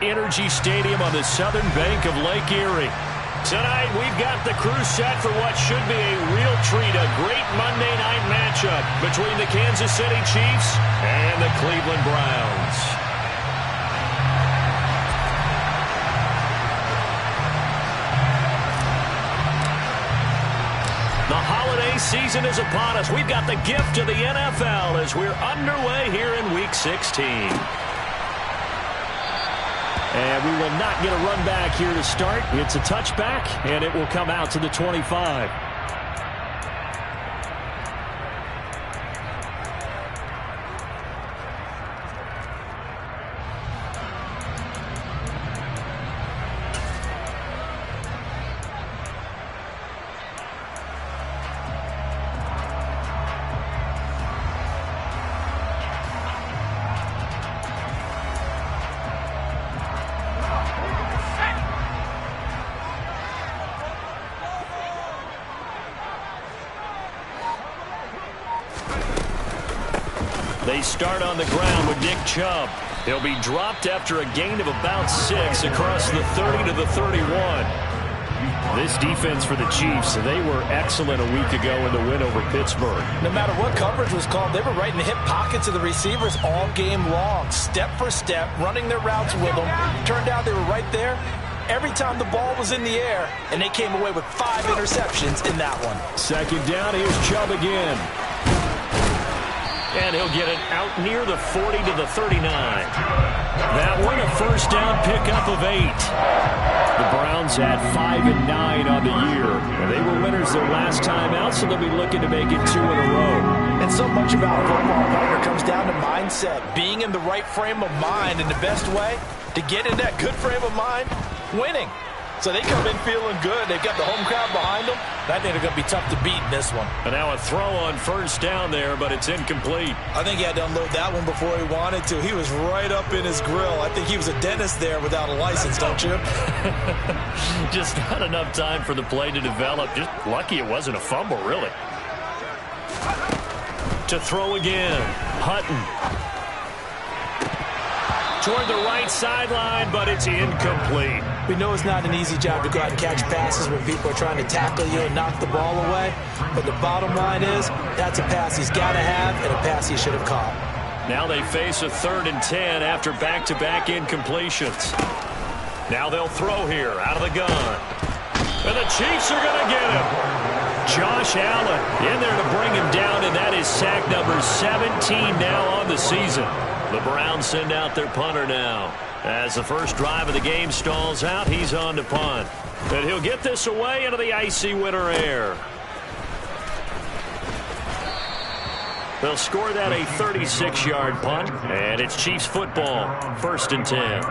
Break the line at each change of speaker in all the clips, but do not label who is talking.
Energy Stadium on the southern bank of Lake Erie. Tonight, we've got the crew set for what should be a real treat, a great Monday night matchup between the Kansas City Chiefs and the Cleveland Browns. The holiday season is upon us. We've got the gift of the NFL as we're underway here in Week 16. And we will not get a run back here to start. It's a touchback, and it will come out to the 25. They start on the ground with Nick Chubb. He'll be dropped after a gain of about 6 across the 30 to the 31. This defense for the Chiefs, they were excellent a week ago in the win over Pittsburgh.
No matter what coverage was called, they were right in the hip pockets of the receivers all game long, step for step, running their routes with them. Turned out they were right there every time the ball was in the air, and they came away with 5 interceptions in that one.
Second down, here's Chubb again. And he'll get it out near the 40 to the 39. That one, a first down pickup of 8. The Browns had 5 and 9 on the year. And they were winners their last time out, so they'll be looking to make it 2 in a row.
And so much about football, Partner, comes down to mindset. Being in the right frame of mind, and the best way to get in that good frame of mind, winning. So they come in feeling good. They've got the home crowd behind them. I think they're going to be tough to beat in this one.
And now a throw on first down there, but it's incomplete.
I think he had to unload that one before he wanted to. He was right up in his grill. I think he was a dentist there without a license, don't you?
Just not enough time for the play to develop. Just lucky it wasn't a fumble, really. To throw again. Hutton. Toward the right sideline, but it's incomplete.
We know it's not an easy job to go out and catch passes when people are trying to tackle you and knock the ball away. But the bottom line is, that's a pass he's got to have and a pass he should have caught.
Now they face a 3rd and 10 after back-to-back incompletions. Now they'll throw here out of the gun. And the Chiefs are going to get him. Josh Allen in there to bring him down, and that is sack number 17 now on the season. The Browns send out their punter now. As the first drive of the game stalls out, he's on to punt. And he'll get this away into the icy winter air. They'll score that a 36-yard punt, and it's Chiefs football, 1st and 10.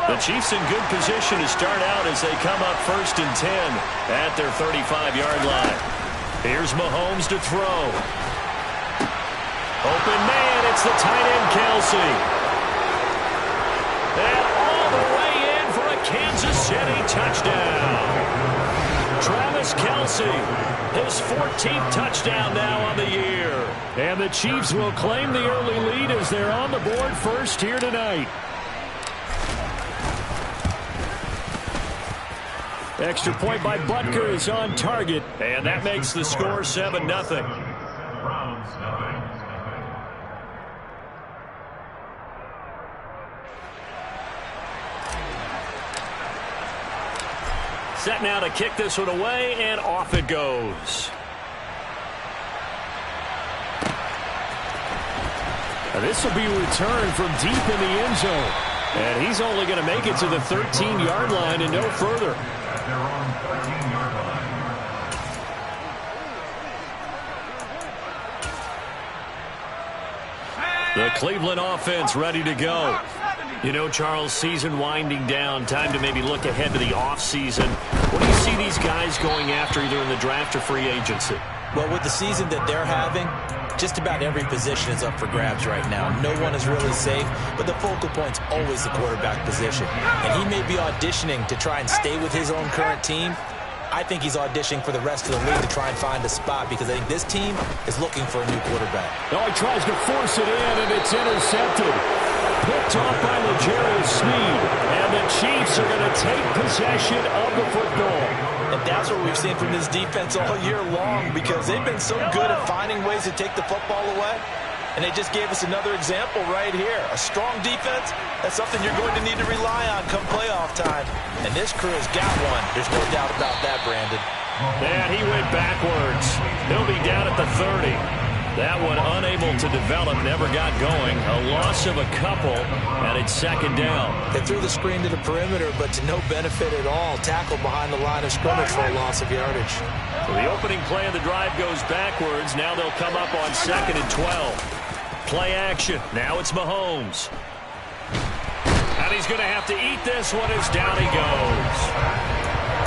The Chiefs in good position to start out as they come up 1st and 10 at their 35-yard line. Here's Mahomes to throw. Open man, it's the tight end Kelce. And all the way in for a Kansas City touchdown. Travis Kelce, his 14th touchdown now on the year. And the Chiefs will claim the early lead as they're on the board first here tonight. Extra point by Butker is on target, and that makes the score 7-0. Set now to kick this one away, and off it goes. Now this will be returned from deep in the end zone, and he's only going to make it to the 13-yard line and no further.
They're on 13-yard line.
The Cleveland offense ready to go. You know, Charles, season winding down, time to maybe look ahead to the offseason. What do you see these guys going after either in the draft or free agency?
Well, with the season that they're having, Just about every position is up for grabs right now. No one is really safe, but the focal point's always the quarterback position. And he may be auditioning to try and stay with his own current team. I think he's auditioning for the rest of the league to try and find a spot because I think this team is looking for a new quarterback.
Oh, he tries to force it in, and it's intercepted. Picked off by L'Jarius Sneed. And the Chiefs are going to take possession of the football.
And that's what we've seen from this defense all year long because they've been so good at finding ways to take the football away. And they just gave us another example right here. A strong defense, that's something you're going to need to rely on come playoff time. And this crew has got one. There's no doubt about that, Brandon.
And he went backwards. He'll be down at the 30. That one unable to develop, never got going. A loss of a couple, and it's second down.
They threw the screen to the perimeter, but to no benefit at all. Tackled behind the line of scrimmage for a loss of yardage.
So the opening play of the drive goes backwards. Now they'll come up on 2nd and 12. Play action. Now it's Mahomes. And he's going to have to eat this one as down he goes.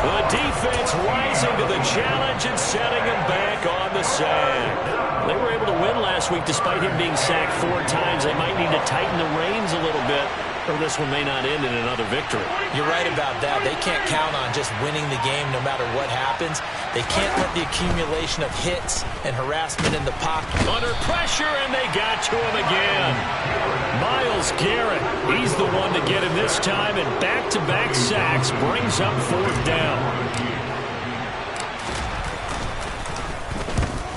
The defense rising to the challenge and setting him back on the sand. They were able to win last week despite him being sacked 4 times. They might need to tighten the reins a little bit, or this one may not end in another victory.
You're right about that. They can't count on just winning the game no matter what happens. They can't let the accumulation of hits and harassment in the pocket.
Under pressure, and they got to him again. Myles Garrett, he's the one to get him this time, and back-to-back sacks brings up 4th down.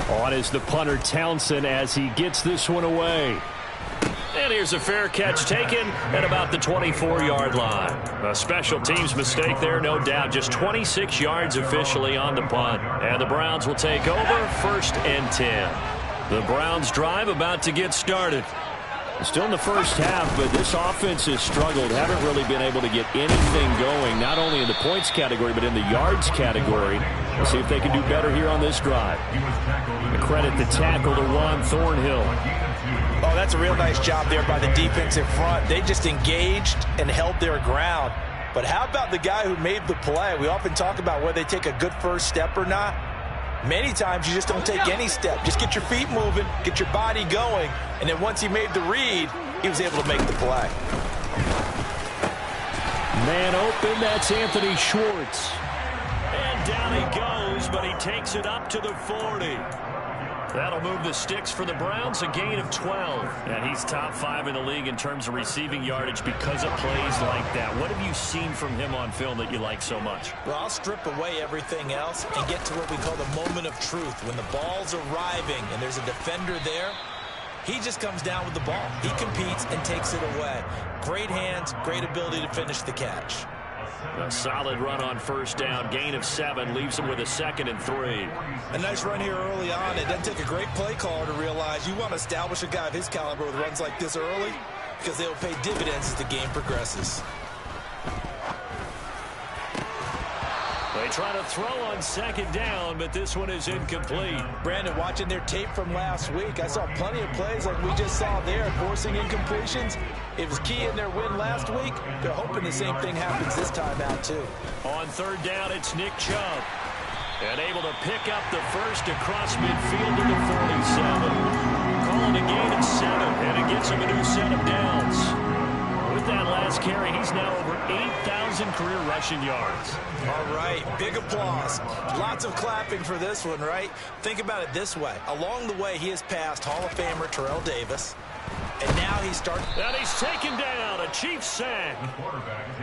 On is the punter Townsend as he gets this one away. And here's a fair catch taken at about the 24-yard line. A special teams mistake there, no doubt. Just 26 yards officially on the punt. And the Browns will take over 1st and 10. The Browns drive about to get started. Still in the first half, but this offense has struggled. Haven't really been able to get anything going, not only in the points category, but in the yards category. We'll see if they can do better here on this drive. The credit the tackle to Juan Thornhill.
Oh, that's a real nice job there by the defensive front. They just engaged and held their ground. But how about the guy who made the play? We often talk about whether they take a good first step or not. Many times you just don't take any step. Just get your feet moving, get your body going, and then once he made the read, he was able to make the play.
Man open, that's Anthony Schwartz. And down he goes, but he takes it up to the 40. That'll move the sticks for the Browns, a gain of 12. And he's top 5 in the league in terms of receiving yardage because of plays like that. What have you seen from him on film that you like so much?
Well, I'll strip away everything else and get to what we call the moment of truth. When the ball's arriving and there's a defender there, he just comes down with the ball. He competes and takes it away. Great hands, great ability to finish the catch.
A solid run on 1st down. Gain of 7 leaves him with a 2nd and 3.
A nice run here early on. It doesn't take a great play caller to realize you want to establish a guy of his caliber with runs like this early because they will pay dividends as the game progresses.
They try to throw on 2nd down, but this one is incomplete.
Brandon, watching their tape from last week, I saw plenty of plays like we just saw there, forcing incompletions. It was key in their win last week. They're hoping the same thing happens this time out, too.
On 3rd down, it's Nick Chubb. And able to pick up the first across midfield to the 47. Calling a gain of 7, and it gets him a new set of downs. With that last carry, he's now over 8,000 career rushing yards.
All right, big applause. Lots of clapping for this one, right? Think about it this way. Along the way, he has passed Hall of Famer Terrell Davis. And now he starts.
And he's taken down. A Chiefs sack.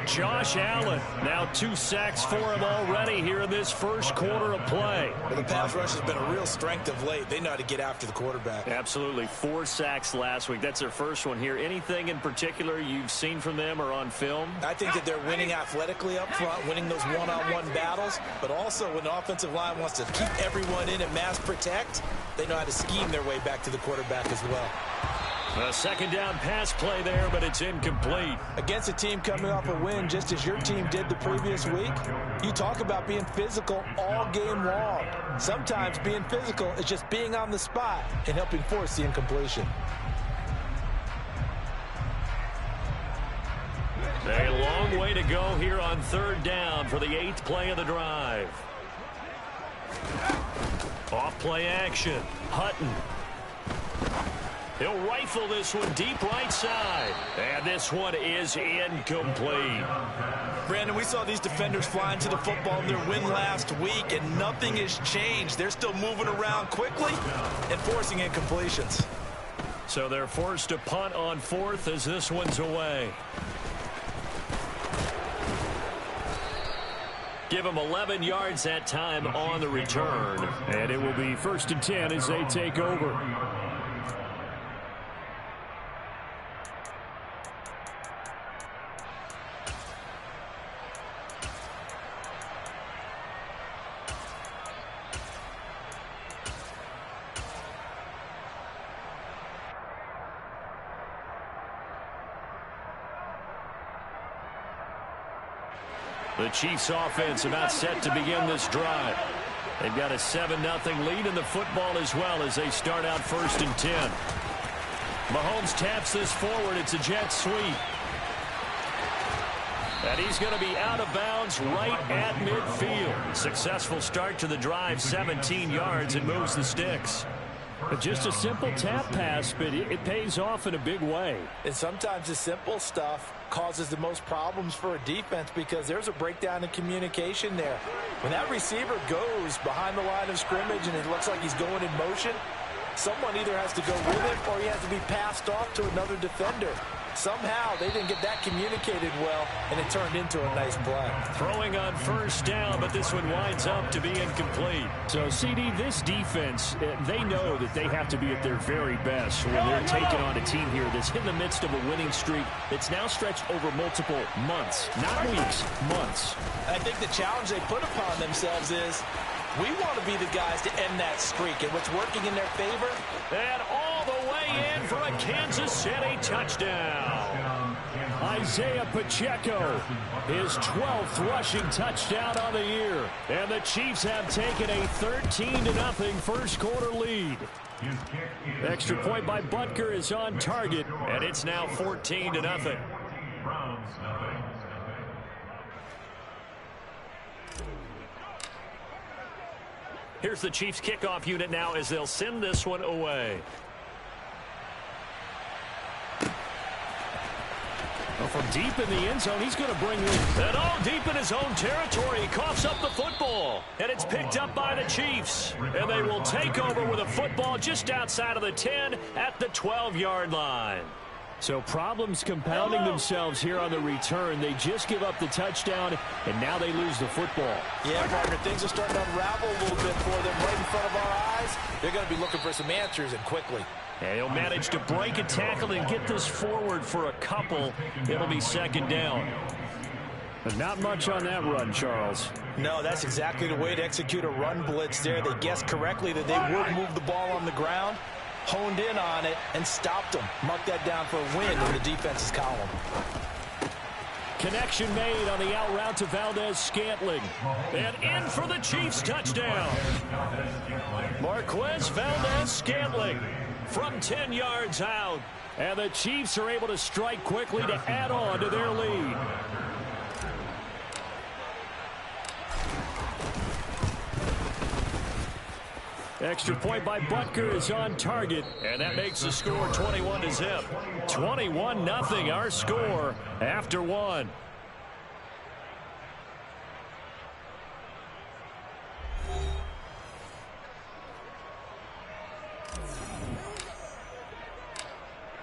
Josh Allen. Now 2 sacks for him already here in this first quarter of play.
Well, the pass rush has been a real strength of late. They know how to get after the quarterback.
Absolutely. 4 sacks last week. That's their first one here. Anything in particular you've seen from them or on film?
I think that they're winning athletically up front, winning those one-on-one battles. But also when the offensive line wants to keep everyone in and mass protect, they know how to scheme their way back to the quarterback as well.
A 2nd down pass play there, but it's incomplete.
Against a team coming off a win just as your team did the previous week, you talk about being physical all game long. Sometimes being physical is just being on the spot and helping force the incompletion.
A long way to go here on 3rd down for the 8th play of the drive. Off play action. Hutton. He'll rifle this one deep right side. And this one is incomplete.
Brandon, we saw these defenders flying to the football in their win last week, and nothing has changed. They're still moving around quickly and forcing incompletions.
So they're forced to punt on fourth as this one's away. Give them 11 yards that time on the return. And it will be 1st and 10 as they take over. The Chiefs offense about set to begin this drive. They've got a 7-0 lead in the football as well as they start out 1st and 10. Mahomes taps this forward. It's a jet sweep. And he's going to be out of bounds right at midfield. Successful start to the drive, 17 yards, and moves the sticks. Just a simple tap pass, but it pays off in a big way.
And sometimes the simple stuff causes the most problems for a defense because there's a breakdown in communication there. When that receiver goes behind the line of scrimmage and it looks like he's going in motion, someone either has to go with him or he has to be passed off to another defender. Somehow they didn't get that communicated well, and it turned into a nice play.
Throwing on 1st down, but this one winds up to be incomplete.
So, CD, this defense, they know that they have to be at their very best when they're taking on a team here that's in the midst of a winning streak that's now stretched over multiple months, not weeks, months.
I think the challenge they put upon themselves is we want to be the guys to end that streak, and what's working in their favor?
And all the way in for a Kansas City touchdown.
Isaiah Pacheco, his 12th rushing touchdown on the year. And the Chiefs have taken a 13-0 first quarter lead. Extra point by Butker is on target.
And it's now 14-0. Here's the Chiefs kickoff unit now as they'll send this one away.
Well, from deep in the end zone, he's going to bring in.
And all deep in his own territory. He coughs up the football. And it's picked up by the Chiefs. And they will take over with a football just outside of the 10 at the 12-yard line.
So problems compounding themselves here on the return. They just give up the touchdown, and now they lose the football.
Yeah, partner, things are starting to unravel a little bit for them right in front of our eyes. They're going to be looking for some answers, and quickly.
And he'll manage to break a tackle and get this forward for a couple. It'll be 2nd down.
But not much on that run, Charles.
No, that's exactly the way to execute a run blitz there. They guessed correctly that they would move the ball on the ground, honed in on it, and stopped them. Marked that down for a win in the defense's column.
Connection made on the out route to Valdez-Scantling.
And in for the Chiefs touchdown. Marquez Valdez-Scantling from 10 yards out.
And the Chiefs are able to strike quickly to add on to their lead. Extra point by Butker is on target.
And that makes the score 21-0.
21-0 our score after one.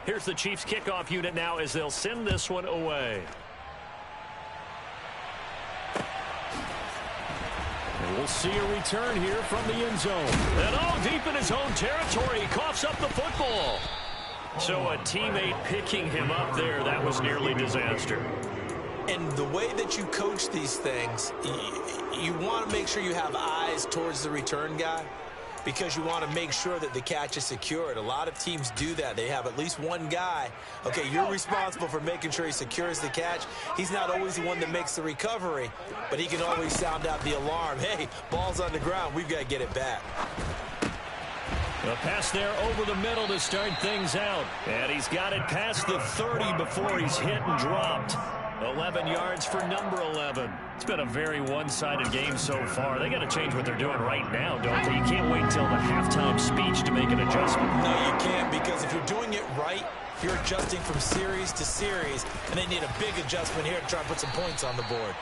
Here's the Chiefs kickoff unit now as they'll send this one away.
And we'll see a return here from the end zone.
And all deep in his own territory, he coughs up the football. So a teammate picking him up there, that was nearly disaster.
And the way that you coach these things, you want to make sure you have eyes towards the return guy, because you want to make sure that the catch is secured. A lot of teams do that. They have at least one guy. Okay, you're responsible for making sure he secures the catch. He's not always the one that makes the recovery, but he can always sound out the alarm. Hey, ball's on the ground. We've got to get it back.
A pass there over the middle to start things out. And he's got it past the 30 before he's hit and dropped. 11 yards for number 11. It's been a very one-sided game so far. They got to change what they're doing right now, don't they? You can't wait until the halftime speech to make an adjustment.
No, you can't, because if you're doing it right, you're adjusting from series to series, and they need a big adjustment here to try to put some points on the board.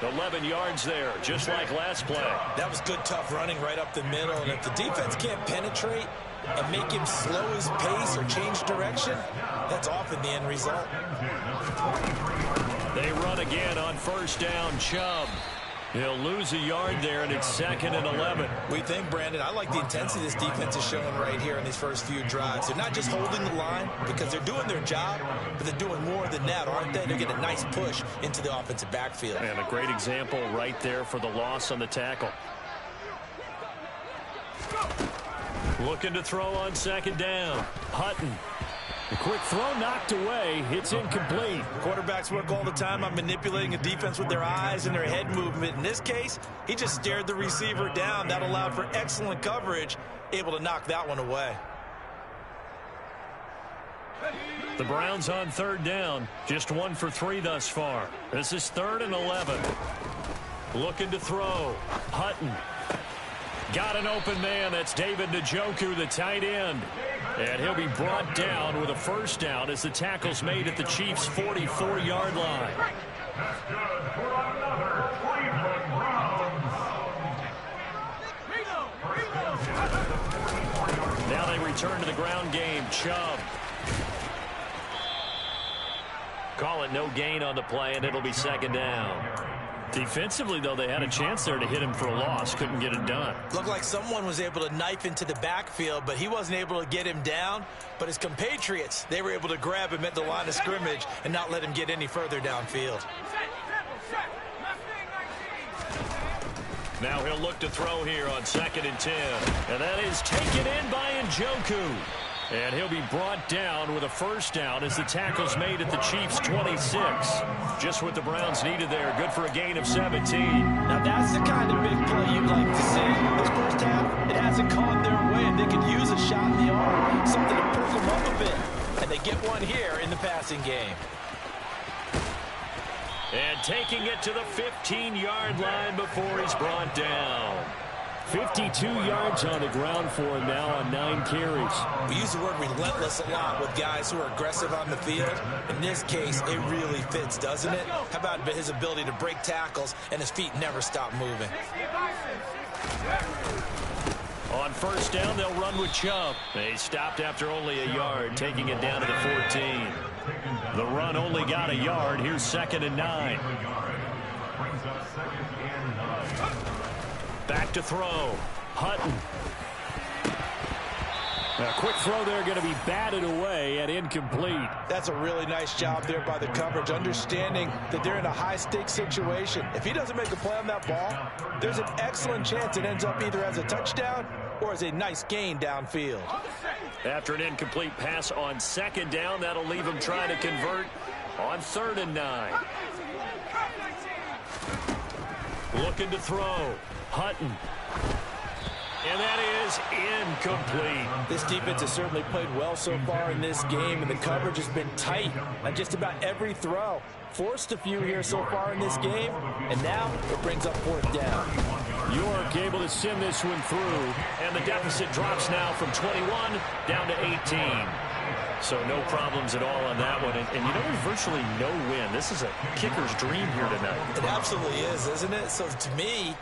11 yards there, just like last play.
That was good, tough running right up the middle, and if the defense can't penetrate and make him slow his pace or change direction, that's often the end result.
They run again on first down. Chubb. He'll lose a yard there, and it's 2nd and 11.
We think, Brandon, I like the intensity this defense is showing right here in these first few drives. They're not just holding the line because they're doing their job, but they're doing more than that, aren't they? They're getting a nice push into the offensive backfield.
And a great example right there for the loss on the tackle. Looking to throw on 2nd down. Hutton.
A quick throw knocked away. It's incomplete.
Quarterbacks work all the time on manipulating a defense with their eyes and their head movement. In this case, he just stared the receiver down. That allowed for excellent coverage, able to knock that one away.
The Browns on 3rd down. Just 1 for 3 thus far. This is 3rd and 11. Looking to throw. Hutton. Got an open man. That's David Njoku, the tight end. And he'll be brought down with a first down as the tackle's made at the Chiefs' 44-yard line.
That's good for another Cleveland Browns.
Now they return to the ground game. Chubb. Call it no gain on the play, and it'll be 2nd down. Defensively, though, they had a chance there to hit him for a loss. Couldn't get it done.
Looked like someone was able to knife into the backfield, but he wasn't able to get him down. But his compatriots, they were able to grab him at the line of scrimmage and not let him get any further downfield.
Now he'll look to throw here on 2nd and 10. And that is taken in by Njoku. And he'll be brought down with a first down as the tackle's made at the Chiefs' 26. Just what the Browns needed there. Good for a gain of 17.
Now that's the kind of big play you'd like to see. This first half, it hasn't gone their way, and they could use a shot in the arm, something to perk them up a bit. And they get one here in the passing game.
And taking it to the 15-yard line before he's brought down.
52 yards on the ground for him now on 9 carries.
We use the word relentless a lot with guys who are aggressive on the field. In this case, it really fits, doesn't it? How about his ability to break tackles and his feet never stop moving?
On first down, they'll run with Chubb. They stopped after only a yard, taking it down to the 14. The run only got a yard. Here's 2nd and 9. Back to throw. Hutton.
A quick throw there going to be batted away and incomplete.
That's a really nice job there by the coverage, understanding that they're in a high-stakes situation. If he doesn't make a play on that ball, there's an excellent chance it ends up either as a touchdown or as a nice gain downfield.
After an incomplete pass on 2nd down, that'll leave him trying to convert on 3rd and 9. Looking to throw. Hutton. And that is incomplete.
This defense has certainly played well so far in this game, and the coverage has been tight on just about every throw. Forced a few here so far in this game, and now it brings up 4th down.
York able to send this one through.
And the deficit drops now from 21 down to 18. So no problems at all on that one. And you know, there's virtually no win. This is a kicker's dream here tonight.
It absolutely is, isn't it? So to me,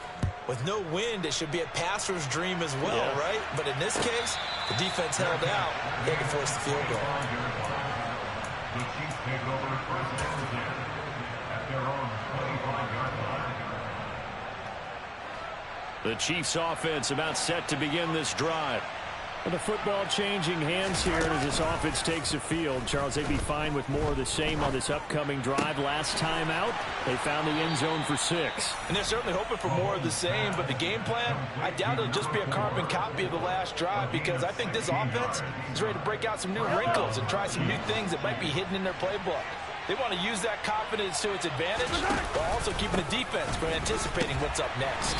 with no wind, it should be a passer's dream as well,
yeah.
Right? But in this case, the defense held out. They can force the field goal.
The Chiefs take over first and 10 at their own 25-yard line.
The Chiefs offense about set to begin this drive.
And the football changing hands here as this offense takes the field. Charles, they'd be fine with more of the same on this upcoming drive. Last time out, they found the end zone for 6.
And they're certainly hoping for more of the same, but the game plan, I doubt it'll just be a carbon copy of the last drive, because I think this offense is ready to break out some new wrinkles and try some new things that might be hidden in their playbook. They want to use that confidence to its advantage while also keeping the defense from anticipating what's up next.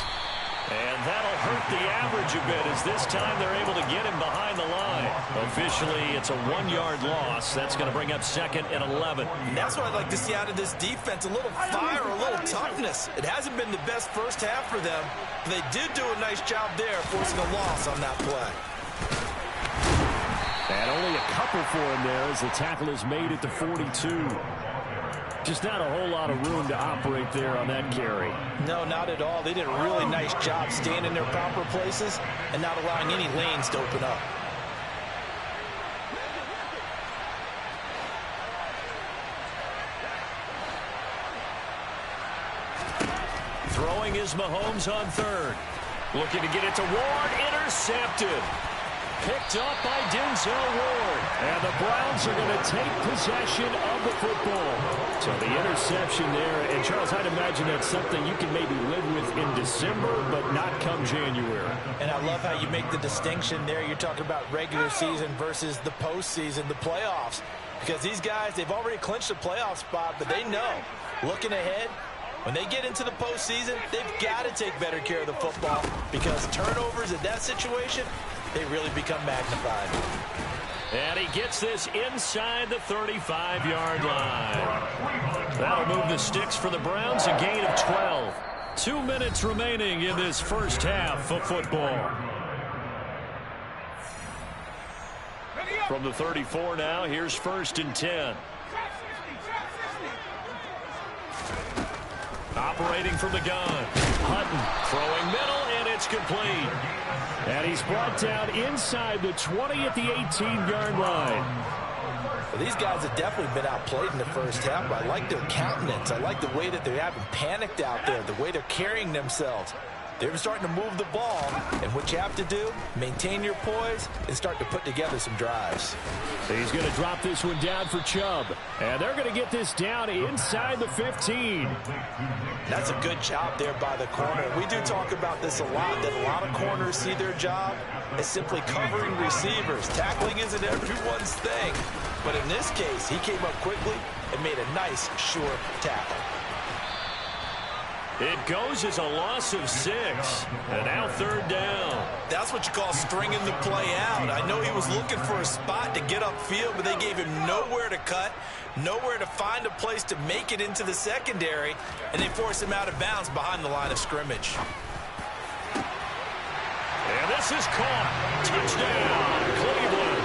And that'll hurt the average a bit as this time they're able to get him behind the line. Officially, it's a 1-yard loss. That's going to bring up 2nd and 11.
And that's what I'd like to see out of this defense, a little fire, a little toughness. It hasn't been the best first half for them, but they did do a nice job there forcing a loss on that play.
And only a couple for him there as the tackle is made at the 42. Just not a whole lot of room to operate there on that carry.
No, not at all. They did a really nice job staying in their proper places and not allowing any lanes to open up.
Throwing is Mahomes on 3rd. Looking to get it to Ward. Intercepted. Picked up by Denzel Ward. And the Browns are going to take possession of the football. So the interception there. And, Charles, I'd imagine that's something you can maybe live with in December, but not come January.
And I love how you make the distinction there. You're talking about regular season versus the postseason, the playoffs. Because these guys, they've already clinched a playoff spot, but they know, looking ahead, when they get into the postseason, they've got to take better care of the football because turnovers in that situation, they really become magnified.
And he gets this inside the 35-yard line. That'll move the sticks for the Browns, a gain of 12. 2 minutes remaining in this first half of football. From the 34 now, here's 1st and 10. Operating from the gun. Hutton throwing middle, and it's complete.
And he's brought down inside the 20 at the 18-yard line.
Well, these guys have definitely been outplayed in the first half, but I like their countenance. I like the way that they haven't panicked out there, the way they're carrying themselves. They're starting to move the ball, and what you have to do, maintain your poise and start to put together some drives.
He's going to drop this one down for Chubb, and they're going to get this down inside the 15.
That's a good job there by the corner. We do talk about this a lot, that a lot of corners see their job as simply covering receivers. Tackling isn't everyone's thing, but in this case, he came up quickly and made a nice, short tackle.
It goes as a loss of 6, and now 3rd down.
That's what you call stringing the play out. I know he was looking for a spot to get upfield, but they gave him nowhere to cut, nowhere to find a place to make it into the secondary, and they forced him out of bounds behind the line of scrimmage.
And this is caught. Touchdown, Cleveland.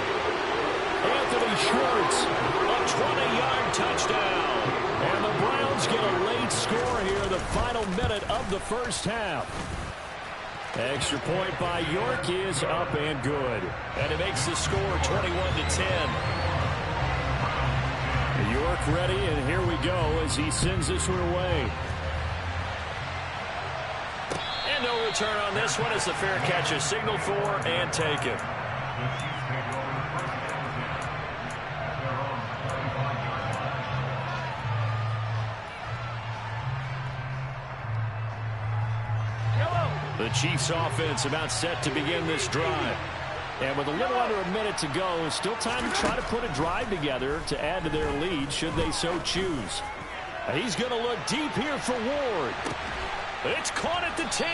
Anthony Schwartz,
A 20-yard touchdown.
and the Browns get a late score here, the final minute of the first half. Extra point by York is up and good.
And it makes the score 21-10.
York ready, and here we go as he sends this one away.
And no return on this one as the fair catch is signaled for and taken. The Chiefs offense about set to begin this drive.
And with a little under a minute to go, still time to try to put a drive together to add to their lead should they so choose.
He's going to look deep here for Ward. It's caught at the 10.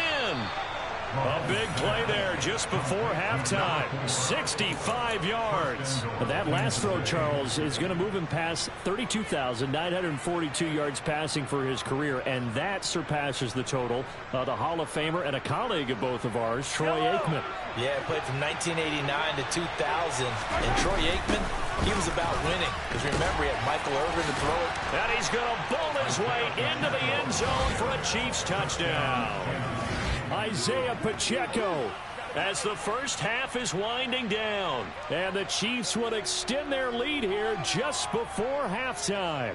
A big play there just before halftime. 65 yards.
But that last throw, Charles, is going to move him past 32,942 yards passing for his career, and that surpasses the total of the Hall of Famer and a colleague of both of ours, Troy Aikman.
Yeah, played from 1989 to 2000. And Troy Aikman, he was about winning. Because remember, he had Michael Irvin to throw it.
And he's going to bowl his way into the end zone for a Chiefs touchdown.
Isaiah Pacheco.
As the first half is winding down.
And the Chiefs will extend their lead here just before halftime.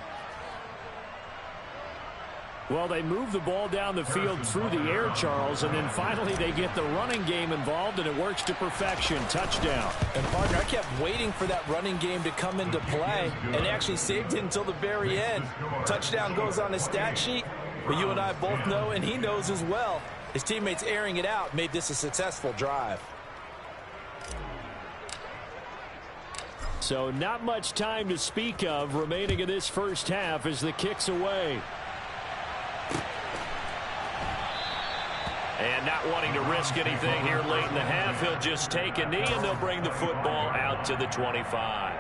Well, they move the ball down the field through the air, Charles, and then finally they get the running game involved, and it works to perfection. Touchdown.
And, partner, I kept waiting for that running game to come into play and actually saved it until the very end. Touchdown goes on his stat sheet, but you and I both know, and he knows as well, his teammates airing it out made this a successful drive.
So not much time to speak of remaining in this first half as the kick's away.
And not wanting to risk anything here late in the half, he'll just take a knee, and they'll bring the football out to the 25.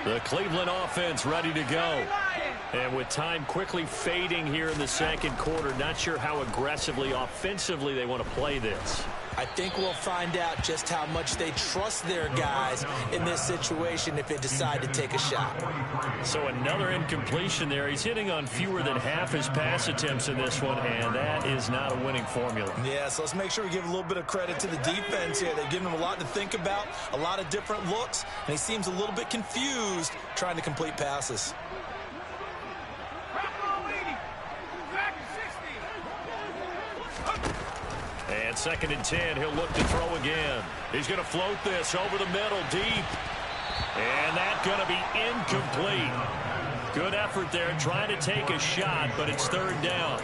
The Cleveland offense ready to go. And with time quickly fading here in the second quarter, not sure how aggressively, offensively they want to play this.
I think we'll find out just how much they trust their guys in this situation if they decide to take a shot.
So another incompletion there. He's hitting on fewer than half his pass attempts in this one, and that is not a winning formula.
Yeah, so let's make sure we give a little bit of credit to the defense here. They've given him a lot to think about, a lot of different looks, and he seems a little bit confused trying to complete passes.
And 2nd and 10, he'll look to throw again. He's going to float this over the middle, deep. And that's going to be incomplete. Good effort there, trying to take a shot, but it's 3rd down.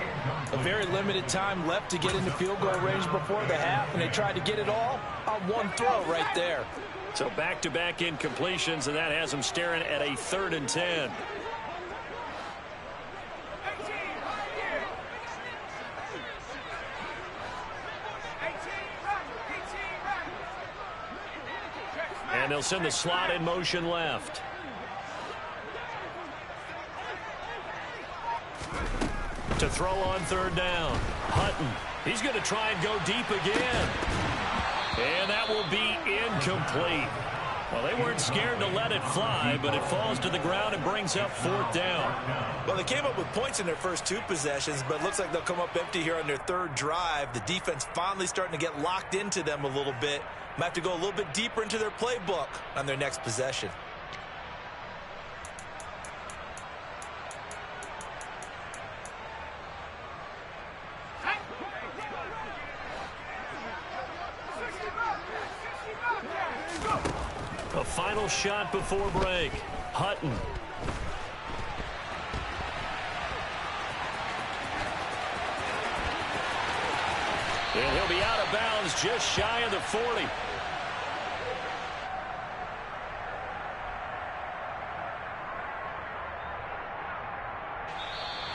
A very limited time left to get into field goal range before the half, and they tried to get it all on one throw right there.
So back-to-back incompletions, and that has them staring at a 3rd and 10. And they'll send the slot in motion left. To throw on 3rd down. Hutton. He's going to try and go deep again. And that will be incomplete. Well, they weren't scared to let it fly, but it falls to the ground and brings up 4th down.
Well, they came up with points in their first 2 possessions, but it looks like they'll come up empty here on their 3rd drive. The defense finally starting to get locked into them a little bit. Might have to go a little bit deeper into their playbook on their next possession.
A final shot before break. Hutton. And he'll be out of bounds just shy of the 40.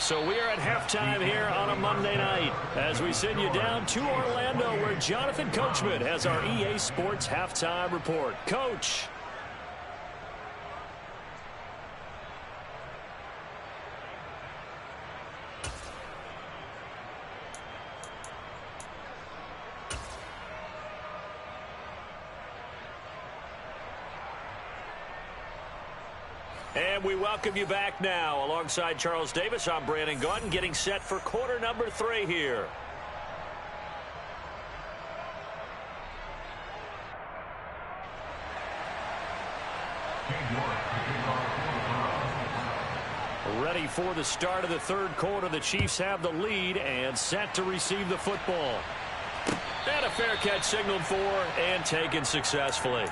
So we are at halftime here on a Monday night as we send you down to Orlando where Jonathan Coachman has our EA Sports Halftime Report. Coach. And we welcome you back now. Alongside Charles Davis, I'm Brandon Gaudin, getting set for quarter number 3 here. Ready for the start of the 3rd quarter. The Chiefs have the lead and set to receive the football. And a fair catch signaled for and taken successfully.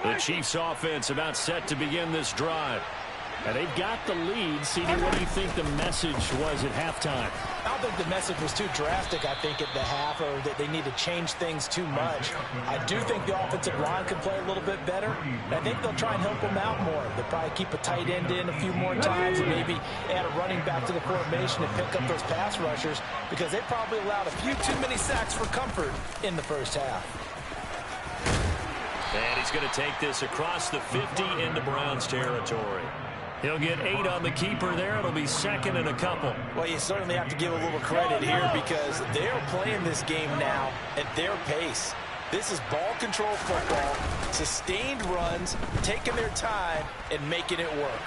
The Chiefs offense about set to begin this drive. And they've got the lead. CD, what do you think the message was at halftime?
I don't think the message was too drastic, I think, at the half, or that they need to change things too much. I do think the offensive line can play a little bit better. And I think they'll try and help them out more. They'll probably keep a tight end in a few more times and maybe add a running back to the formation and pick up those pass rushers because they probably allowed a few too many sacks for comfort in the first half.
And he's going to take this across the 50 into Browns territory. He'll get 8 on the keeper there. It'll be 2nd and a couple.
Well, you certainly have to give a little credit here because they're playing this game now at their pace. This is ball control football, sustained runs, taking their time, and making it work.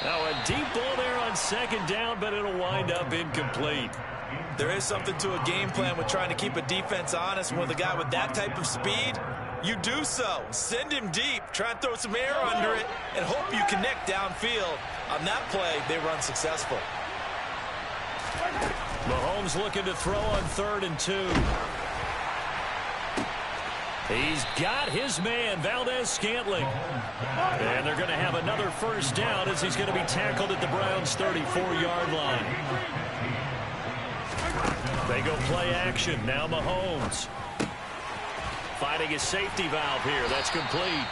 Now a deep ball there on 2nd down, but it'll wind up incomplete.
There is something to a game plan with trying to keep a defense honest. With a guy with that type of speed, you do so. Send him deep. Try and throw some air under it and hope you connect downfield. On that play, they run successful.
Mahomes looking to throw on 3rd and 2. He's got his man, Valdez-Scantling. And they're going to have another first down as he's going to be tackled at the Browns' 34-yard line. They go play action. Now Mahomes finding his safety valve here. That's complete.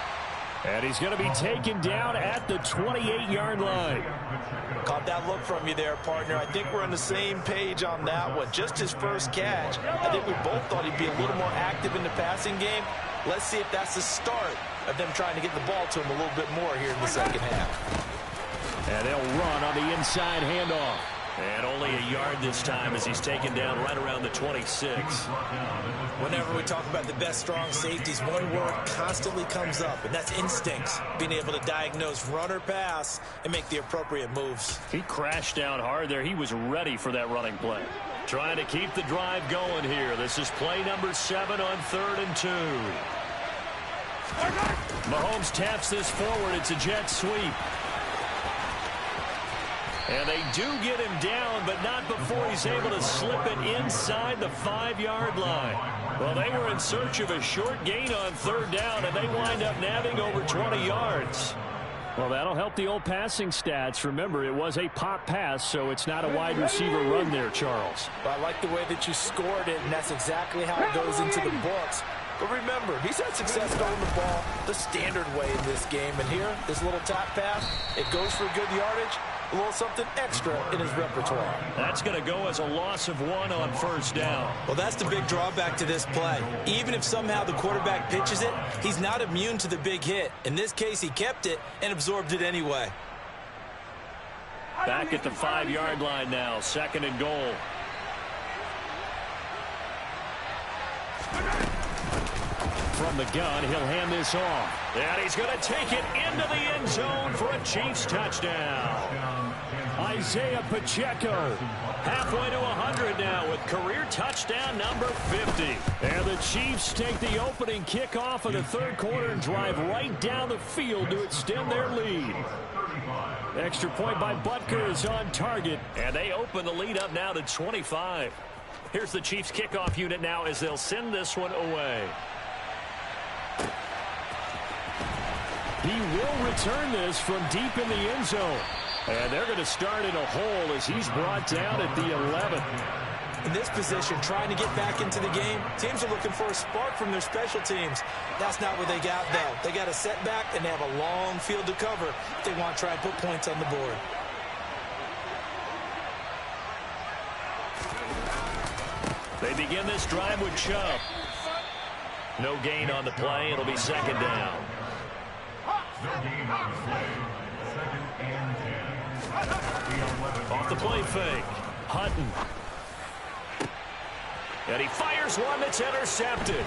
And he's going to be taken down at the 28-yard line.
Caught that look from you there, partner. I think we're on the same page on that one. Just his first catch. I think we both thought he'd be a little more active in the passing game. Let's see if that's the start of them trying to get the ball to him a little bit more here in the second half.
And they'll run on the inside handoff.
And only a yard this time as he's taken down right around the 26.
Whenever we talk about the best strong safeties, one word constantly comes up, and that's instincts. Being able to diagnose run or pass and make the appropriate moves.
He crashed down hard there. He was ready for that running play. Trying to keep the drive going here. This is play number 7 on 3rd and 2. Mahomes taps this forward. It's a jet sweep. And they do get him down, but not before he's able to slip it inside the 5-yard line. Well, they were in search of a short gain on 3rd down, and they wind up nabbing over 20 yards.
Well, that'll help the old passing stats. Remember, it was a pop pass, so it's not a wide receiver run there, Charles.
I like the way that you scored it, and that's exactly how it goes into the books. But remember, he's had success throwing the ball the standard way in this game. And here, this little tap pass, it goes for good yardage. A little something extra in his repertoire.
That's going to go as a loss of 1 on 1st down.
Well, that's the big drawback to this play. Even if somehow the quarterback pitches it, he's not immune to the big hit. In this case, he kept it and absorbed it anyway.
Back at the 5-yard line now, 2nd and goal.
From the gun, he'll hand this off.
And he's going to take it into the end zone for a Chiefs touchdown.
Isaiah Pacheco.
Halfway to 100 now with career touchdown number 50.
And the Chiefs take the opening kickoff of the 3rd quarter and drive right down the field to extend their lead. Extra point by Butker is on target.
And they open the lead up now to 25. Here's the Chiefs kickoff unit now as they'll send this one away.
He will return this from deep in the end zone. And they're going to start in a hole as he's brought down at the 11.
In this position, trying to get back into the game, teams are looking for a spark from their special teams. That's not what they got, though. They got a setback, and they have a long field to cover if they want to try and put points on the board.
They begin this drive with Chubb. No gain on the play. It'll be 2nd down. Off the play fake. Hutton. And he fires one that's intercepted.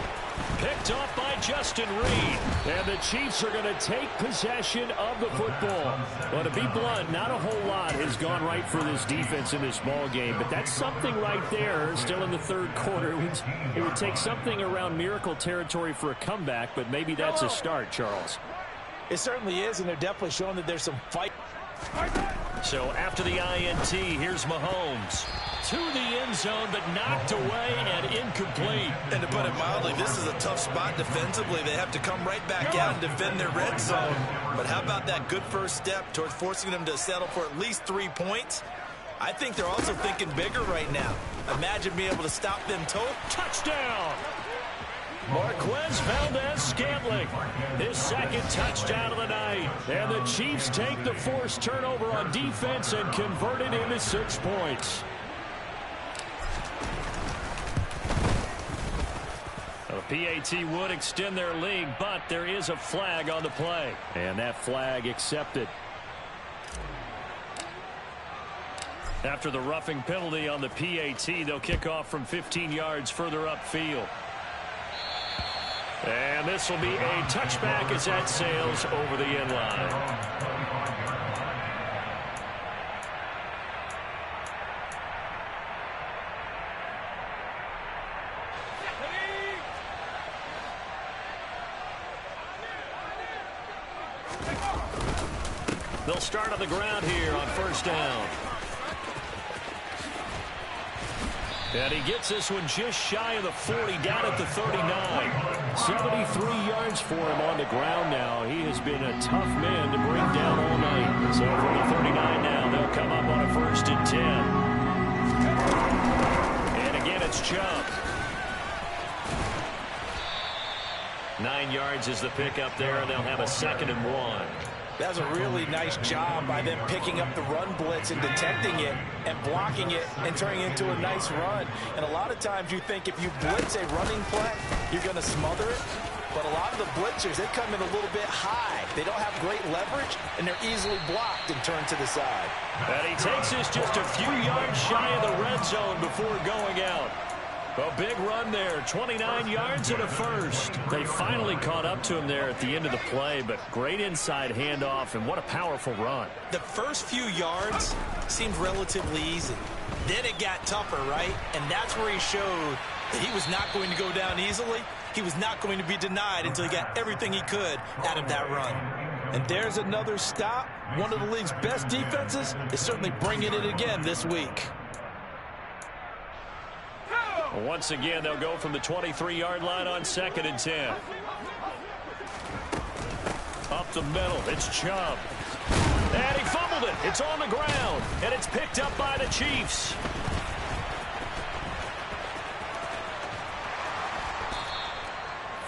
Picked off by Justin Reed.
And the Chiefs are going to take possession of the football. Well, to be blunt, not a whole lot has gone right for this defense in this ball game. But that's something right there still in the 3rd quarter. It would take something around miracle territory for a comeback, but maybe that's a start, Charles.
It certainly is, and they're definitely showing that there's some fight.
So after the INT, here's Mahomes. To the end zone, but knocked away and incomplete.
And to put it mildly, this is a tough spot defensively. They have to come right back out and defend their red zone. But how about that good first step towards forcing them to settle for at least 3 points? I think they're also thinking bigger right now. Imagine being able to stop them total.
Touchdown! Marquez Valdez-Scantling, his 2nd touchdown of the night.
And the Chiefs take the forced turnover on defense and convert it into 6 points.
PAT would extend their lead, but there is a flag on the play.
And that flag accepted.
After the roughing penalty on the PAT, they'll kick off from 15 yards further upfield. And this will be a touchback as that sails over the end line. They'll start on the ground here on 1st down. And he gets this one just shy of the 40, down at the 39.
73 yards for him on the ground now. He has been a tough man to bring down all night.
So from the 39 now, they'll come up on a 1st and 10. And again, it's Chubb. 9 yards is the pickup there, and they'll have a 2nd and 1.
That's a really nice job by them picking up the run blitz and detecting it and blocking it and turning it into a nice run. And a lot of times you think if you blitz a running play, you're going to smother it. But a lot of the blitzers, they come in a little bit high. They don't have great leverage, and they're easily blocked and turned to the side.
And he takes this just a few yards shy of the red zone before going out. A big run there, 29 yards and a 1st. They finally caught up to him there at the end of the play, but great inside handoff, and what a powerful run.
The first few yards seemed relatively easy. Then it got tougher, right? And that's where he showed that he was not going to go down easily. He was not going to be denied until he got everything he could out of that run. And there's another stop. One of the league's best defenses is certainly bringing it again this week.
Once again, they'll go from the 23-yard line on 2nd and 10. Up the middle, it's Chubb. And he fumbled it. It's on the ground, and it's picked up by the Chiefs.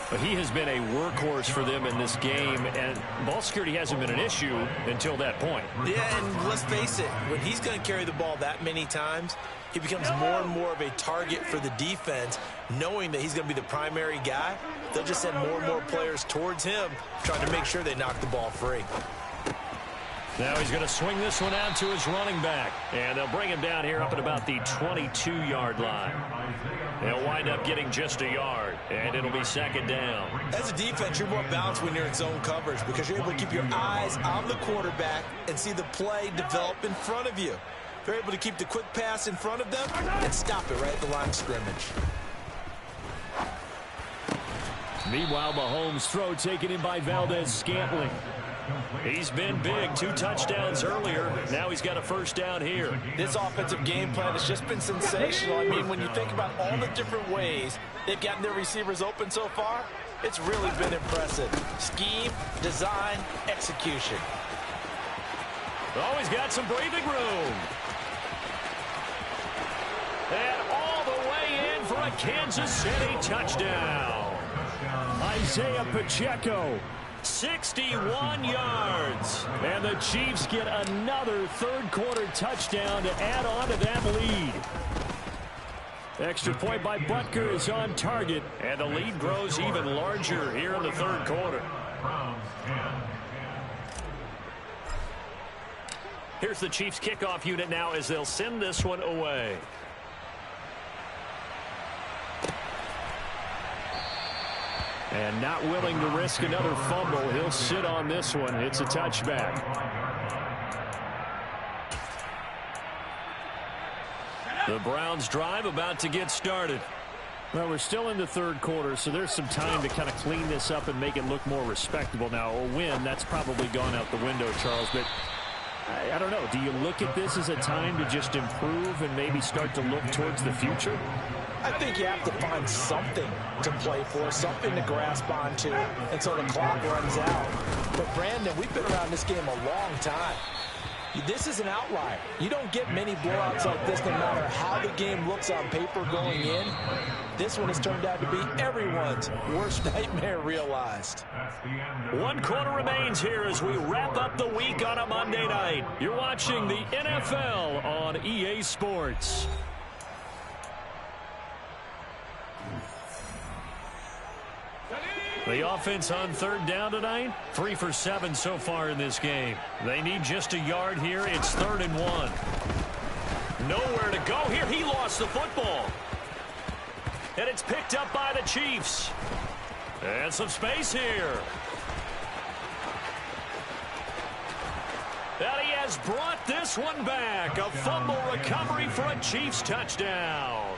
But he has been a workhorse for them in this game, and ball security hasn't been an issue until that point.
Yeah, and let's face it, when he's going to carry the ball that many times, he becomes more and more of a target for the defense, knowing that he's going to be the primary guy. They'll just send more and more players towards him, trying to make sure they knock the ball free.
Now he's going to swing this one out to his running back, and they'll bring him down here up at about the 22-yard line. They'll wind up getting just a yard, and it'll be 2nd down.
As a defense, you're more balanced when you're in zone coverage because you're able to keep your eyes on the quarterback and see the play develop in front of you. They're able to keep the quick pass in front of them and stop it right at the line of scrimmage.
Meanwhile, Mahomes' throw taken in by Valdez-Scantling.
He's been big, 2 touchdowns earlier. Now he's got a 1st down here.
This offensive game plan has just been sensational. I mean, when you think about all the different ways they've gotten their receivers open so far, it's really been impressive. Scheme, design, execution.
Oh, he's got some breathing room. And all the way in for a Kansas City touchdown.
Isaiah Pacheco.
61 yards.
And the Chiefs get another third-quarter touchdown to add on to that lead. Extra point by Butker is on target.
And the lead grows even larger here in the 3rd quarter. Here's the Chiefs kickoff unit now as they'll send this one away.
And not willing to risk another fumble. He'll sit on this one. It's a touchback.
The Browns drive about to get started.
Well, we're still in the 3rd quarter, so there's some time to kind of clean this up and make it look more respectable. Now, a win, that's probably gone out the window, Charles, but I don't know. Do you look at this as a time to just improve and maybe start to look towards the future?
I think you have to find something to play for, something to grasp onto until the clock runs out. But, Brandon, we've been around this game a long time. This is an outlier. You don't get many blowouts like this no matter how the game looks on paper going in. This one has turned out to be everyone's worst nightmare realized.
1 quarter remains here as we wrap up the week on a Monday night. You're watching the NFL on EA Sports. The offense on 3rd down tonight, 3 for 7 so far in this game. They need just a yard here. It's 3rd and 1. Nowhere to go here. He lost the football. And it's picked up by the Chiefs. And some space here. And he has brought this one back. A fumble recovery for a Chiefs touchdown.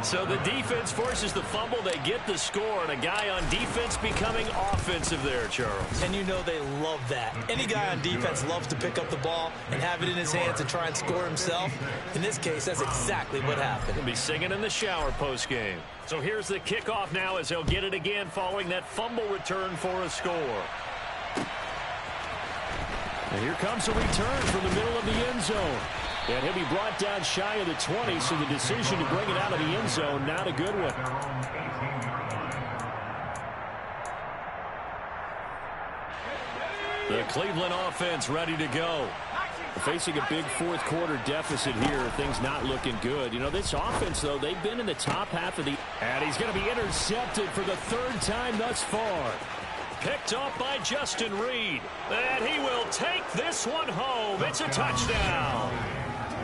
So the defense forces the fumble. They get the score, and a guy on defense becoming offensive there, Charles.
And you know they love that. Any guy on defense loves to pick up the ball and have it in his hands and try and score himself. In this case, that's exactly what happened.
He'll be singing in the shower post-game. So here's the kickoff now as they'll get it again following that fumble return for a score.
And here comes a return from the middle of the end zone. And he'll be brought down shy of the 20, so the decision to bring it out of the end zone, not a good one.
The Cleveland offense ready to go.
Facing a big fourth quarter deficit here, things not looking good. You know, this offense, though, they've been in the top half of the... And he's going to be intercepted for the third time thus far.
Picked off by Justin Reed. And he will take this one home. It's a touchdown.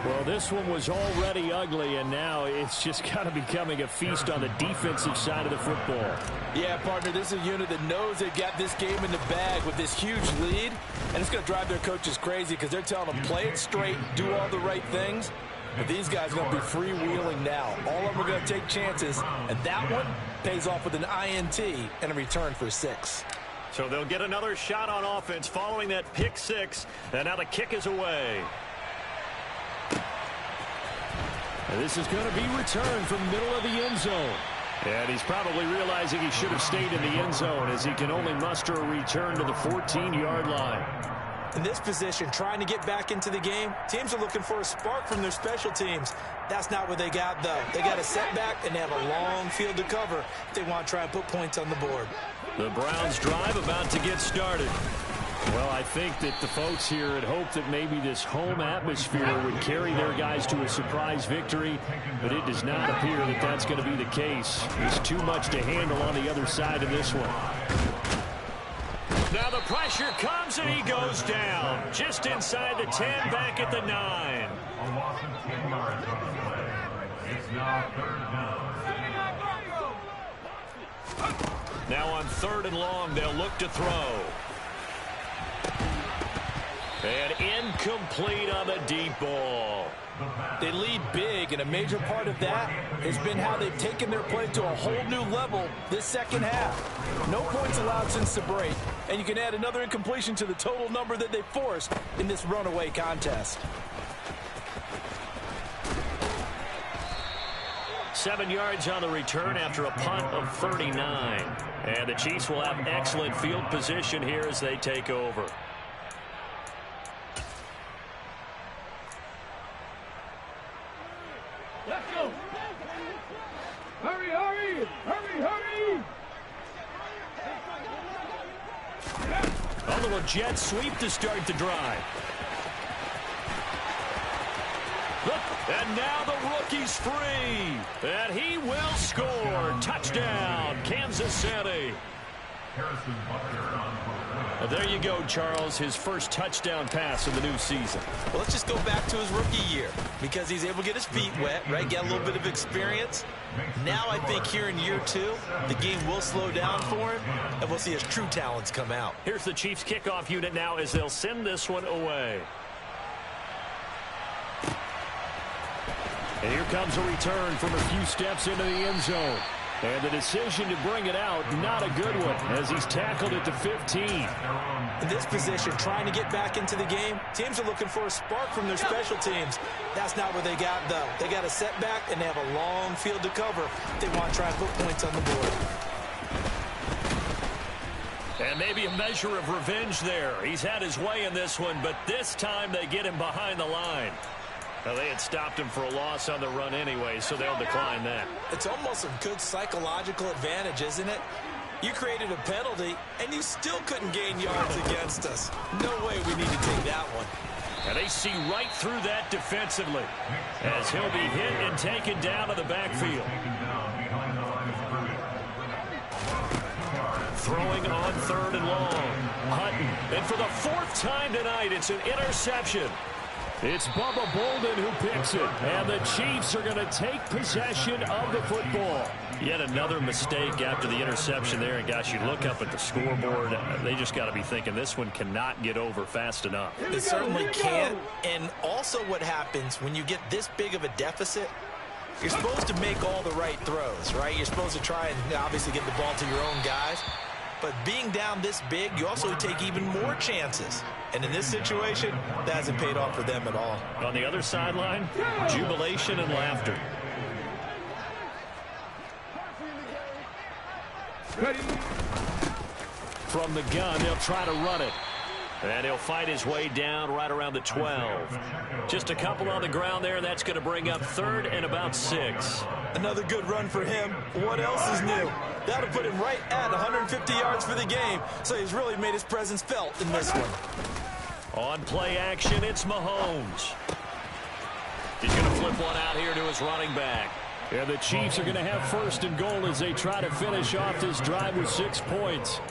Well, this one was already ugly, and now it's just kind of becoming a feast on the defensive side of the football.
Yeah, partner, this is a unit that knows they've got this game in the bag with this huge lead, and it's going to drive their coaches crazy because they're telling them play it straight, do all the right things. But these guys are going to be freewheeling now. All of them are going to take chances, and that one pays off with an INT and a return for 6.
So they'll get another shot on offense following that pick 6, and now the kick is away.
And this is going to be returned from the middle of the end zone.
And he's probably realizing he should have stayed in the end zone as he can only muster a return to the 14-yard line.
In this position, trying to get back into the game, teams are looking for a spark from their special teams. That's not what they got, though. They got a setback, and they have a long field to cover if they want to try and put points on the board.
The Browns drive about to get started.
Well, I think that the folks here had hoped that maybe this home atmosphere would carry their guys to a surprise victory, but it does not appear that that's going to be the case. There's too much to handle on the other side of this one.
Now the pressure comes, and he goes down. Just inside the 10, back at the 9.
A loss of 10 yards on the play. It's now 3rd down.
Now on 3rd and long, they'll look to throw. And incomplete on the deep ball.
They lead big, and a major part of that has been how they've taken their play to a whole new level this second half. No points allowed since the break, and you can add another incompletion to the total number that they forced in this runaway contest.
7 yards on the return after a punt of 39. And the Chiefs will have excellent field position here as they take over.
Let's go. Hurry, hurry, hurry, hurry.
A little jet sweep to start the drive. Look, and now the rookie's free. And he will score. Touchdown, Kansas City.
Harrison Butker on for
There you go, Charles, his first touchdown pass of the new season.
Well, let's just go back to his rookie year because he's able to get his feet wet, right? Get a little bit of experience. Now I think here in year 2, the game will slow down for him, and we'll see his true talents come out.
Here's the Chiefs kickoff unit now as they'll send this one away.
And here comes a return from a few steps into the end zone. And the decision to bring it out, not a good one, as he's tackled at the 15.
In this position, trying to get back into the game, teams are looking for a spark from their special teams. That's not what they got, though. They got a setback, and they have a long field to cover if they want to try and put points on the board.
And maybe a measure of revenge there. He's had his way in this one, but this time they get him behind the line. Now, they had stopped him for a loss on the run anyway, so they'll decline that.
It's almost a good psychological advantage, isn't it? You created a penalty, and you still couldn't gain yards against us. No way we need to take that one.
And they see right through that defensively as he'll be hit and taken down to the backfield. Throwing on 3rd and long. Hutton. And for the 4th time tonight, it's an interception.
It's Bubba Bolden who picks it, and the Chiefs are going to take possession of the football.
Yet another mistake after the interception there, and gosh, you look up at the scoreboard, they just got to be thinking this one cannot get over fast enough.
It certainly can't, and also what happens when you get this big of a deficit, You're supposed to make all the right throws, right? You're supposed to try and obviously get the ball to your own guys. But being down this big, you also take even more chances. And in this situation, that hasn't paid off for them at all.
On the other sideline, jubilation and laughter.
Ready.
From the gun, they'll try to run it. And he'll fight his way down right around the 12. Just a couple on the ground there. That's going to bring up 3rd and about 6.
Another good run for him. What else is new? That'll put him right at 150 yards for the game. So he's really made his presence felt in this one.
On play action, it's Mahomes. He's going to flip one out here to his running back.
And the Chiefs are going to have 1st and goal as they try to finish off this drive with 6 points.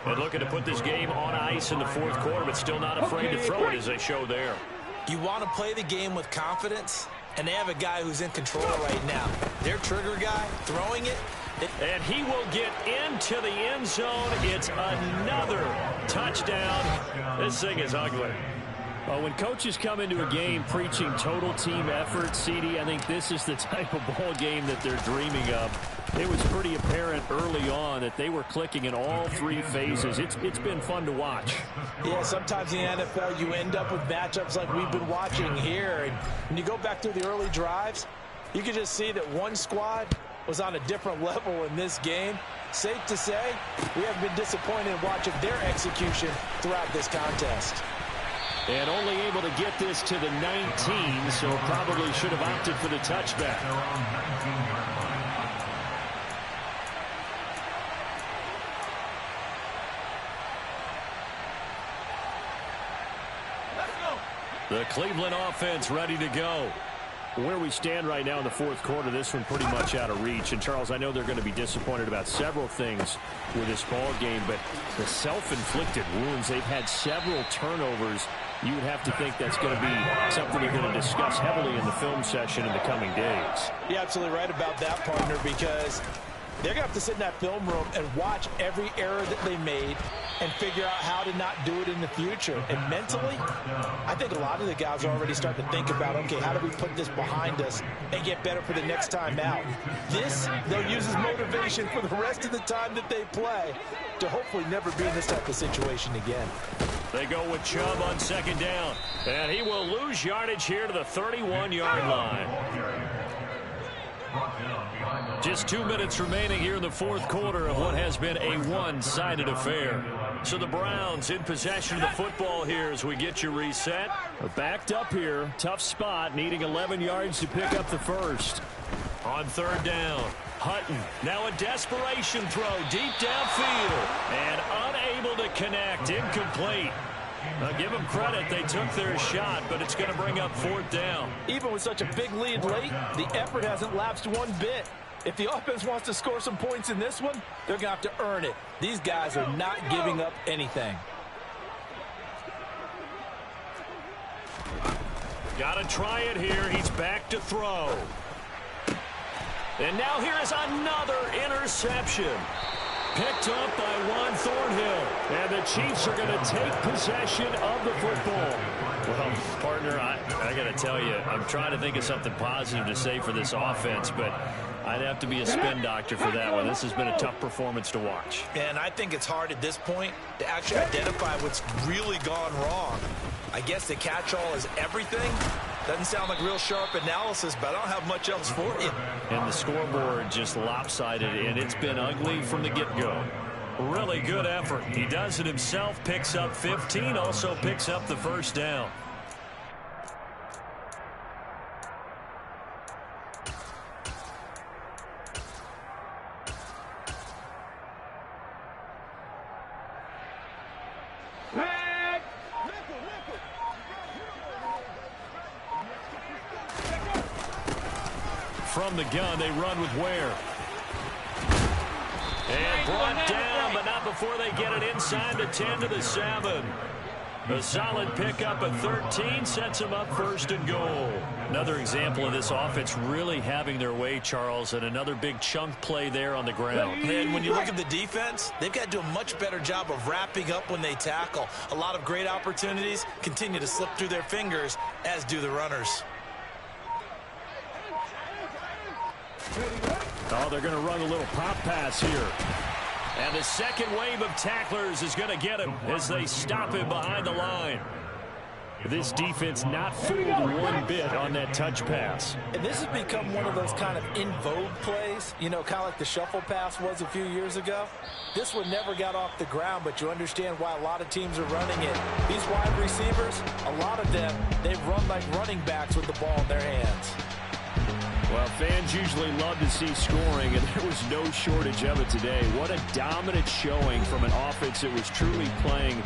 And looking to put this game on ice in the 4th quarter, but still not afraid to throw it as they show there.
You want to play the game with confidence, and they have a guy who's in control right now. Their trigger guy throwing it.
And he will get into the end zone. It's another touchdown. This thing is ugly.
Well, when coaches come into a game preaching total team effort, CD, I think this is the type of ball game that they're dreaming of. It was pretty apparent early on that they were clicking in all 3 phases. It's been fun to watch.
Yeah, sometimes in the NFL you end up with matchups like we've been watching here. And when you go back through the early drives, you can just see that one squad was on a different level in this game. Safe to say, we have been disappointed in watching their execution throughout this contest.
And only able to get this to the 19, so probably should have opted for the touchback.
The Cleveland offense ready to go.
Where we stand right now in the 4th quarter, this one pretty much out of reach. And, Charles, I know they're going to be disappointed about several things with this ball game, but the self-inflicted wounds, they've had several turnovers. You would have to think that's going to be something they're going to discuss heavily in the film session in the coming days.
You're absolutely right about that, partner, because they're going to have to sit in that film room and watch every error that they made and figure out how to not do it in the future. And mentally, I think a lot of the guys are already starting to think about, okay, how do we put this behind us and get better for the next time out? This, they'll use as motivation for the rest of the time that they play to hopefully never be in this type of situation again.
They go with Chubb on 2nd down. And he will lose yardage here to the 31-yard line. Just 2 minutes remaining here in the 4th quarter of what has been a one-sided affair. So the Browns in possession of the football here as we get you reset.
Backed up here. Tough spot, needing 11 yards to pick up the 1st.
On 3rd down, Hutton. Now a desperation throw deep downfield. And unable to connect. Incomplete. Now give them credit. They took their shot, but it's going to bring up 4th down.
Even with such a big lead late, the effort hasn't lapsed one bit. If the offense wants to score some points in this one, they're going to have to earn it. These guys are not giving up anything.
Got to try it here. He's back to throw. And now here is another interception. Picked up by Juan Thornhill.
And the Chiefs are going to take possession of the football.
Well, partner, I got to tell you, I'm trying to think of something positive to say for this offense, but I'd have to be a spin doctor for that one. This has been a tough performance to watch.
And I think it's hard at this point to actually identify what's really gone wrong. I guess the catch-all is everything. Doesn't sound like real sharp analysis, but I don't have much else for you.
And the scoreboard just lopsided, and it's been ugly from the get-go. Really good effort. He does it himself, picks up 15, also picks up the 1st down. From the gun, they run with Ware. And brought down, but not before they get it inside the 10 to the 7. A solid pickup at 13 sets them up 1st and goal. Another example of this offense really having their way, Charles, and another big chunk play there on the ground.
And when you look at the defense, they've got to do a much better job of wrapping up when they tackle. A lot of great opportunities continue to slip through their fingers, as do the runners.
Oh, they're going to run a little pop pass here.
And the second wave of tacklers is going to get him as they stop him behind the line.
This defense not fooled one bit on that touch pass.
And this has become one of those kind of in vogue plays, you know, kind of like the shuffle pass was a few years ago. This one never got off the ground, but you understand why a lot of teams are running it. These wide receivers, a lot of them, they run like running backs with the ball in their hands.
Well, fans usually love to see scoring, and there was no shortage of it today. What a dominant showing from an offense that was truly playing